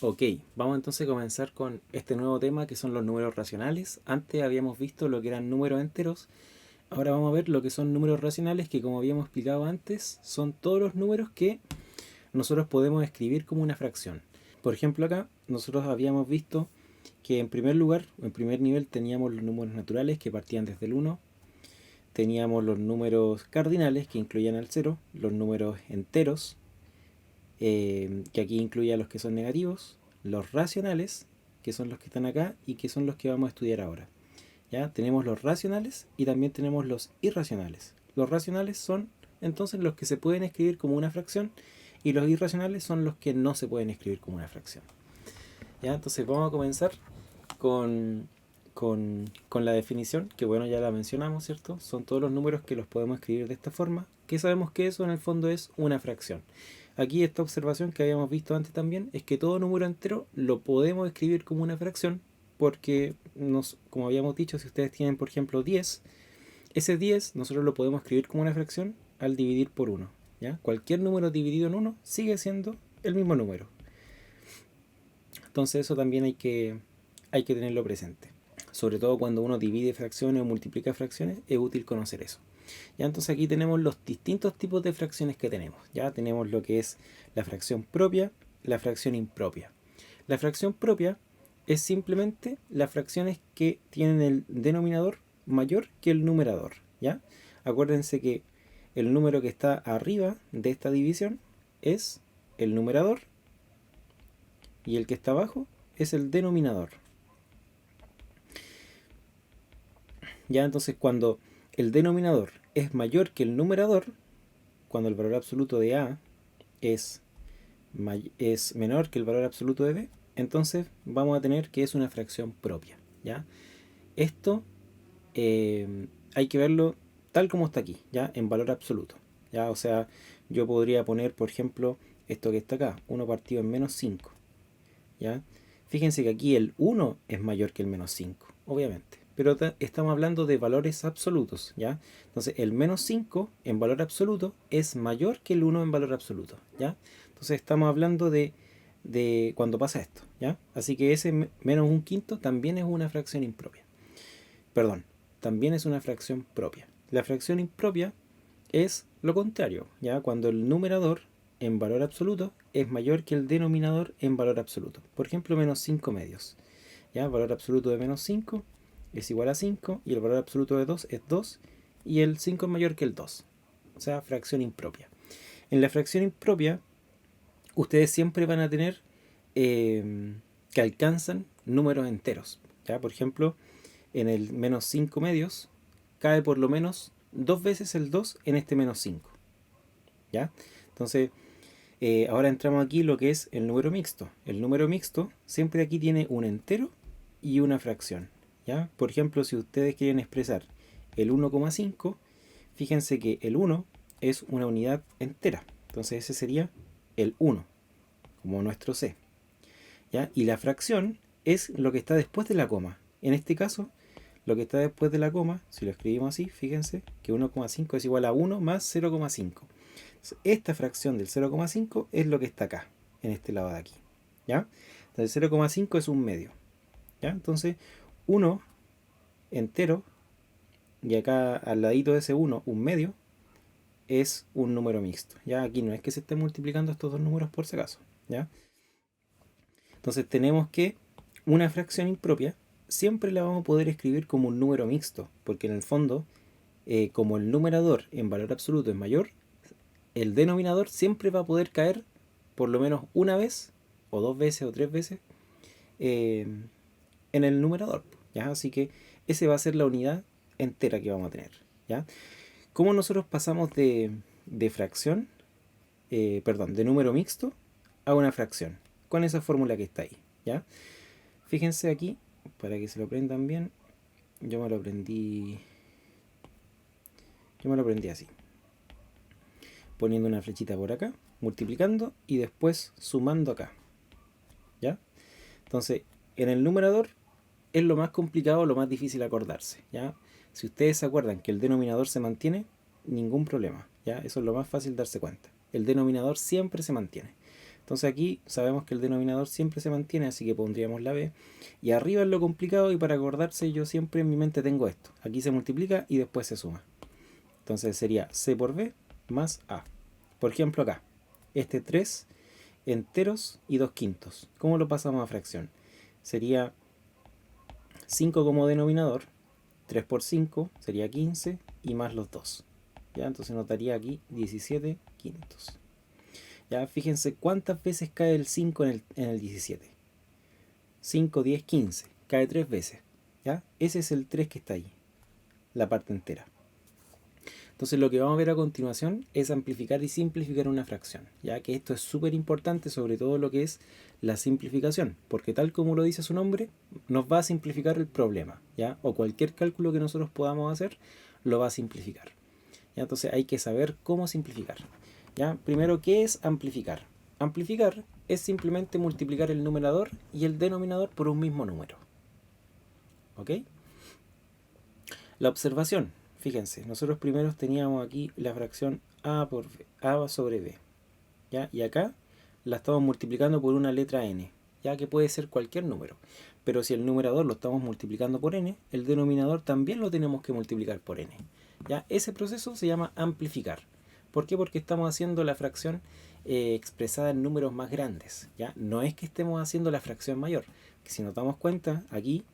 Ok, vamos entonces a comenzar con este nuevo tema que son los números racionales. Antes habíamos visto lo que eran números enteros. Ahora vamos a ver lo que son números racionales, que como habíamos explicado antes, son todos los números que nosotros podemos escribir como una fracción. Por ejemplo, acá nosotros habíamos visto que en primer lugar, en primer nivel, teníamos los números naturales que partían desde el 1. Teníamos los números cardinales que incluían al 0, los números enteros, que aquí incluye a los que son negativos, los racionales, que son los que están acá y que son los que vamos a estudiar ahora. ¿Ya? Tenemos los racionales y también tenemos los irracionales. Los racionales son entonces los que se pueden escribir como una fracción y los irracionales son los que no se pueden escribir como una fracción. ¿Ya? Entonces vamos a comenzar con, con la definición, que bueno, ya la mencionamos, ¿cierto? Son todos los números que los podemos escribir de esta forma, que sabemos que eso en el fondo es una fracción. Aquí esta observación que habíamos visto antes también es que todo número entero lo podemos escribir como una fracción porque, como habíamos dicho, si ustedes tienen por ejemplo 10, ese 10 nosotros lo podemos escribir como una fracción al dividir por 1. ¿Ya? Cualquier número dividido en 1 sigue siendo el mismo número. Entonces eso también hay que tenerlo presente. Sobre todo cuando uno divide fracciones o multiplica fracciones, es útil conocer eso. Ya, entonces aquí tenemos los distintos tipos de fracciones que tenemos. Ya tenemos lo que es la fracción propia, la fracción impropia. La fracción propia es simplemente las fracciones que tienen el denominador mayor que el numerador. ¿Ya? Acuérdense que el número que está arriba de esta división es el numerador y el que está abajo es el denominador. Ya, entonces cuando el denominador es mayor que el numerador, cuando el valor absoluto de A es, es menor que el valor absoluto de B, entonces vamos a tener que es una fracción propia. ¿Ya? Esto hay que verlo tal como está aquí, ¿ya? En valor absoluto. ¿Ya? O sea, yo podría poner, por ejemplo, esto que está acá, 1 partido en menos 5. ¿Ya? Fíjense que aquí el 1 es mayor que el menos 5, obviamente. Pero estamos hablando de valores absolutos, ¿ya? Entonces el menos 5 en valor absoluto es mayor que el 1 en valor absoluto, ¿ya? Entonces estamos hablando de cuando pasa esto, ¿ya? Así que ese menos un quinto también es una fracción impropia. Perdón, también es una fracción propia. La fracción impropia es lo contrario, ¿ya? Cuando el numerador en valor absoluto es mayor que el denominador en valor absoluto. Por ejemplo, menos 5 medios. ¿Ya? El valor absoluto de menos 5 es igual a 5 y el valor absoluto de 2 es 2 y el 5 es mayor que el 2. O sea, fracción impropia. En la fracción impropia, ustedes siempre van a tener que alcanzan números enteros. ¿Ya? Por ejemplo, en el menos 5 medios cae por lo menos dos veces el 2 en este menos 5. ¿Ya? Entonces, ahora entramos aquí lo que es el número mixto. El número mixto siempre aquí tiene un entero y una fracción. ¿Ya? Por ejemplo, si ustedes quieren expresar el 1,5, fíjense que el 1 es una unidad entera. Entonces ese sería el 1, como nuestro C. ¿Ya? Y la fracción es lo que está después de la coma. En este caso, lo que está después de la coma, si lo escribimos así, fíjense que 1,5 es igual a 1 más 0,5. Esta fracción del 0,5 es lo que está acá, en este lado de aquí. ¿Ya? Entonces 0,5 es un medio. ¿Ya? Entonces 1 entero, y acá al ladito de ese 1, un medio, es un número mixto. ¿Ya? Aquí no es que se estén multiplicando estos dos números por si acaso. ¿Ya? Entonces tenemos que una fracción impropia siempre la vamos a poder escribir como un número mixto, porque en el fondo, como el numerador en valor absoluto es mayor, el denominador siempre va a poder caer por lo menos una vez, o dos veces, o tres veces, eh, en el numerador. ¿Ya? Así que esa va a ser la unidad entera que vamos a tener. ¿Ya? ¿Cómo nosotros pasamos de fracción, perdón, de número mixto a una fracción? Con esa fórmula que está ahí. ¿Ya? Fíjense aquí, para que se lo aprendan bien, yo me lo aprendí, yo me lo aprendí así. Poniendo una flechita por acá, multiplicando y después sumando acá. ¿Ya? Entonces, en el numerador es lo más complicado, lo más difícil acordarse. ¿Ya? Si ustedes se acuerdan que el denominador se mantiene, ningún problema. ¿Ya? Eso es lo más fácil darse cuenta. El denominador siempre se mantiene. Entonces aquí sabemos que el denominador siempre se mantiene, así que pondríamos la b. Y arriba es lo complicado, y para acordarse yo siempre en mi mente tengo esto. Aquí se multiplica y después se suma. Entonces sería c por b más a. Por ejemplo acá, este 3 enteros y 2 quintos. ¿Cómo lo pasamos a fracción? Sería 5 como denominador, 3 por 5 sería 15 y más los 2. ¿Ya? Entonces notaría aquí 17 quintos. Ya, fíjense cuántas veces cae el 5 en el 17. 5, 10, 15. Cae 3 veces. ¿Ya? Ese es el 3 que está ahí, la parte entera. Entonces lo que vamos a ver a continuación es amplificar y simplificar una fracción, ya que esto es súper importante, sobre todo lo que es la simplificación, porque tal como lo dice su nombre, nos va a simplificar el problema, ¿ya? O cualquier cálculo que nosotros podamos hacer, lo va a simplificar. ¿Ya? Entonces hay que saber cómo simplificar. ¿Ya? Primero, ¿qué es amplificar? Amplificar es simplemente multiplicar el numerador y el denominador por un mismo número. ¿Ok? La observación. Fíjense, nosotros primero teníamos aquí la fracción a sobre b, ¿ya? Y acá la estamos multiplicando por una letra n, ya que puede ser cualquier número. Pero si el numerador lo estamos multiplicando por n, el denominador también lo tenemos que multiplicar por n. ¿Ya? Ese proceso se llama amplificar. ¿Por qué? Porque estamos haciendo la fracción expresada en números más grandes. ¿Ya? No es que estemos haciendo la fracción mayor, que si nos damos cuenta, aquí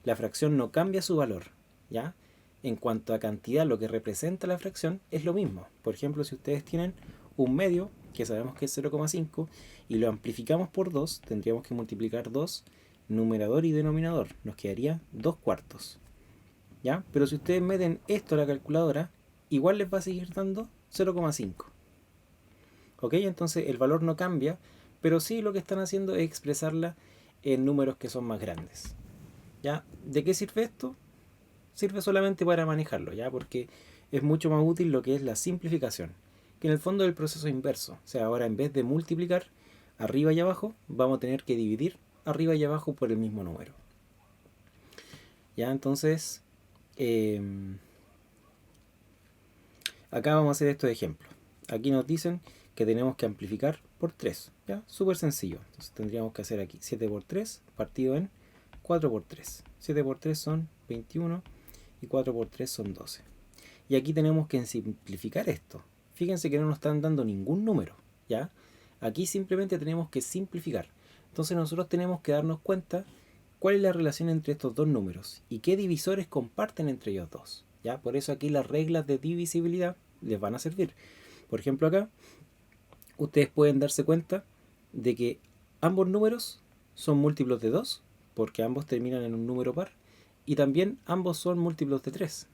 la fracción no cambia su valor. ¿Ya? En cuanto a cantidad, lo que representa la fracción es lo mismo. Por ejemplo, si ustedes tienen un medio, que sabemos que es 0,5, y lo amplificamos por 2, tendríamos que multiplicar 2, numerador y denominador. Nos quedaría 2 cuartos. ¿Ya? Pero si ustedes meten esto a la calculadora, igual les va a seguir dando 0,5. ¿Ok? Entonces el valor no cambia, pero sí lo que están haciendo es expresarla en números que son más grandes. ¿Ya? ¿De qué sirve esto? Sirve solamente para manejarlo, ¿ya? Porque es mucho más útil lo que es la simplificación, que en el fondo es el proceso inverso. O sea, ahora en vez de multiplicar arriba y abajo, vamos a tener que dividir arriba y abajo por el mismo número. ¿Ya? Entonces, acá vamos a hacer estos ejemplos. Aquí nos dicen que tenemos que amplificar por 3, ¿ya? Súper sencillo. Entonces tendríamos que hacer aquí 7 por 3 partido en 4 por 3. 7 por 3 son 21 y 4 por 3 son 12. Y aquí tenemos que simplificar esto. Fíjense que no nos están dando ningún número, ¿ya? Aquí simplemente tenemos que simplificar. Entonces nosotros tenemos que darnos cuenta cuál es la relación entre estos dos números y qué divisores comparten entre ellos dos, ¿ya? Por eso aquí las reglas de divisibilidad les van a servir. Por ejemplo acá, ustedes pueden darse cuenta de que ambos números son múltiplos de 2, porque ambos terminan en un número par, y también ambos son múltiplos de 3,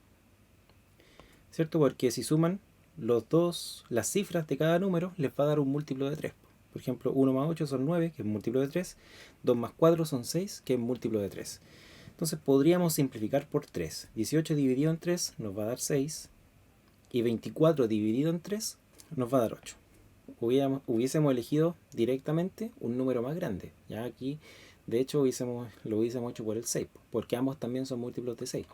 ¿cierto? Porque si suman las cifras de cada número, les va a dar un múltiplo de 3. Por ejemplo, 1 más 8 son 9, que es múltiplo de 3. 2 más 4 son 6, que es múltiplo de 3. Entonces podríamos simplificar por 3. 18 dividido en 3 nos va a dar 6. Y 24 dividido en 3 nos va a dar 8. Hubiésemos elegido directamente un número más grande. Ya aquí, de hecho, lo hubiésemos hecho por el 6, porque ambos también son múltiplos de 6.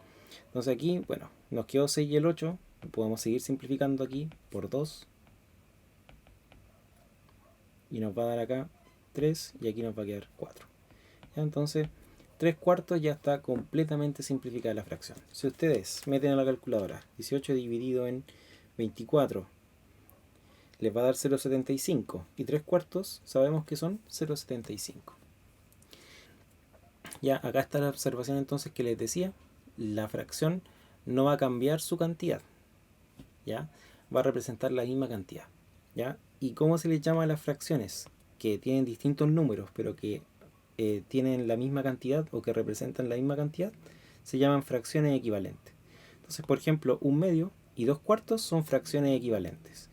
Entonces aquí, bueno, nos quedó 6 y el 8. Podemos seguir simplificando aquí por 2. Y nos va a dar acá 3 y aquí nos va a quedar 4. ¿Ya? Entonces, 3 cuartos ya está completamente simplificada la fracción. Si ustedes meten a la calculadora 18 dividido en 24, les va a dar 0,75. Y 3 cuartos sabemos que son 0,75. Ya acá está la observación entonces que les decía. La fracción no va a cambiar su cantidad. ¿Ya? Va a representar la misma cantidad. ¿Ya? ¿Y cómo se les llama a las fracciones que tienen distintos números pero que tienen la misma cantidad o que representan la misma cantidad? Se llaman fracciones equivalentes. Entonces, por ejemplo, un medio y 2 cuartos son fracciones equivalentes.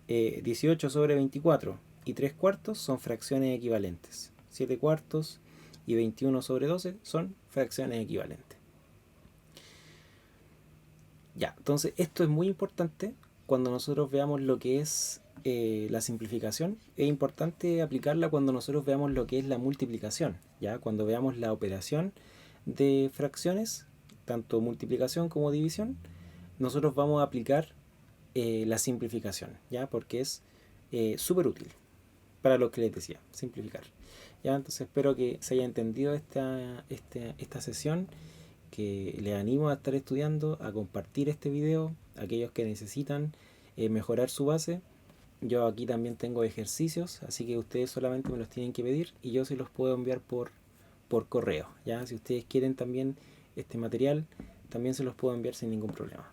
18 sobre 24 y 3 cuartos son fracciones equivalentes. 7 cuartos y 21 sobre 12 son fracciones equivalentes. Ya, entonces esto es muy importante cuando nosotros veamos lo que es la simplificación. Es importante aplicarla cuando nosotros veamos lo que es la multiplicación, ¿ya? Cuando veamos la operación de fracciones, tanto multiplicación como división, nosotros vamos a aplicar la simplificación, ¿ya? Porque es súper útil. para lo que les decía, simplificar. Ya, entonces espero que se haya entendido esta sesión, que les animo a estar estudiando, a compartir este video a aquellos que necesitan mejorar su base. Yo aquí también tengo ejercicios, así que ustedes solamente me los tienen que pedir y yo se los puedo enviar por correo. ¿Ya? Si ustedes quieren también este material, también se los puedo enviar sin ningún problema.